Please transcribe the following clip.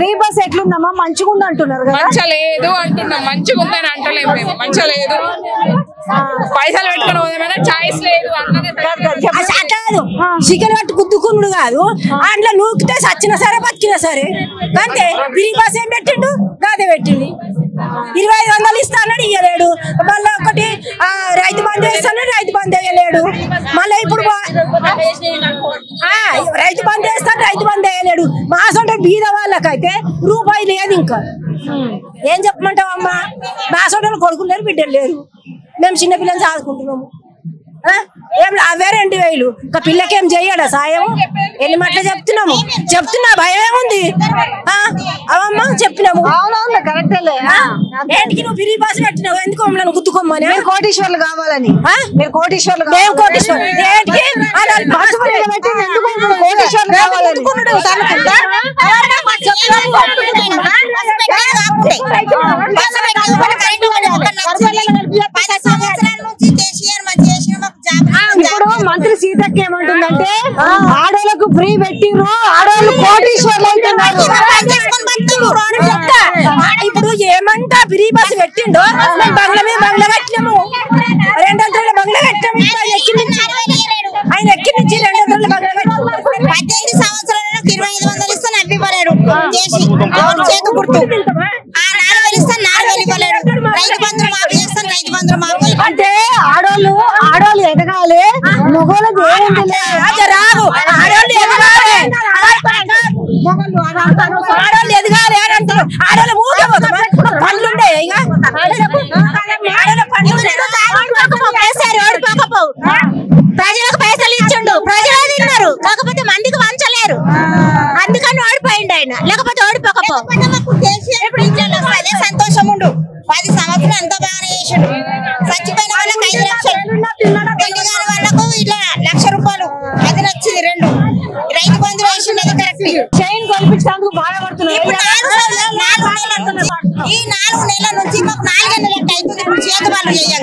Free bus ఎట్లుందమ్మా? మంచిగా ఉంది అంటున్నారు కదా. మంచిగా లేదు అంటున్నాం, మంచిగా ఉందని అంటలేము మేము. మంచిగా లేదు, పైసలు పెట్టుకుని పోదామన్నా చాయిస్ లేదు. కాదు చికెన్ పట్టు గుద్దుకున్నాడు కాదు, అందులో నూకితే సచ్చినా సరే బతికినా సరే అంతే. ఫ్రీ బస్ ఏం పెట్టిండు? గాదే పెట్టిండు. 2500 ఇస్తానని ఇయ్యలేడు. మళ్ళీ ఒకటి రైతు బంధు వేస్తానని రైతు బంధు వేయలేడు. మళ్ళీ ఇప్పుడు రైతు బంధు వేస్తాను, రైతు బంధు వేయలేడు. మా సొంత బీద వాళ్ళకైతే రూపాయి లేదు. ఇంకా ఏం చెప్పమంటావమ్మా? మా సొంత కొడుకులు లేరు, బిడ్డలు లేరు. మేము చిన్నపిల్లలు చదువుకుంటున్నాము. అవే 2000. ఒక పిల్లకేం చెయ్యడా సాయం? ఎన్ని మాటలు చెప్తున్నా భయం ఏముంది? అవమ్మా చెప్పినాము. ఏంటికి నువ్వు ఫ్రీ బస్ పెట్టినావు? ఎందుకు మమ్మల్ని గుద్దుకోమని? కోటీశ్వర్లు కావాలని. మీరు కోటీశ్వర్లు కోటీశ్వర్లు ఏంటికి? కోటీశ్వర్లు కావాలని ఇప్పుడు మంత్రి సీతక్క ఏమంటుందంటే ఆడోళ్ళకు ఫ్రీ పెట్టిర్రు, ఆడోళ్ళు కోటీశ్వర్లు అవుతున్నారు. ఇప్పుడు ఏమంటా ఫ్రీ బస్ పెట్టిండో బంగ్లా మీద బంగ్లా కట్టినాము, 200 బంగ్లా కట్టాము. ఆయన ఎక్కడి నుంచి 200 బంగ్లా కట్టాము. 18 సంవత్సరాలకు 2500 ఇస్తాను అవ్వివ్వలేరు చేసి చేతు గుర్తు. 4000 ఇస్తాను 4000 ఇవ్వలేరు. రైతు బంధువులు మాకు చేస్తాను, రైతు బంధువులు మాకు. అంటే ఆడోళ్ళు ఎదగాలి, మగోళ్ళది రాదు. ఆడోళ్ళు ఎదగాలి, ఆడోళ్ళు ఎదగాలి అని అంటారు. ఆడోళ్ళు ఊగపోతాం పనులుండే ఇక ఓడిపోకపోవు. ప్రజలకు పైసలు ఇచ్చిండు, ప్రజలు తిన్నారు, కాకపోతే మందికి వంచలేరు. అందుకని ఓడిపోయిండు ఆయన, లేకపోతే ఓడిపోకపో. అదే సంతోషం ఉండు. 10 సంవత్సరాలు ఎంత బాగా చేసిండు. చచ్చిపోయిన వాళ్ళకి 5 లక్షలు, పెళ్లి కాని వాళ్ళకు ఇట్లా 1,00,000 రూపాయలు. అది నచ్చింది 2. రైతు బంధువులు వేసిండు, అది కరెక్ట్. చైన్ కొనిపించడానికి బాధపడుతున్నారు. ఇప్పుడు 4 నెలల నుంచి ఈ 4 నెలల నుంచి మాకు 4 నెలలకు అవుతుంది. ఇప్పుడు చేతి వాళ్ళు చేయాలి.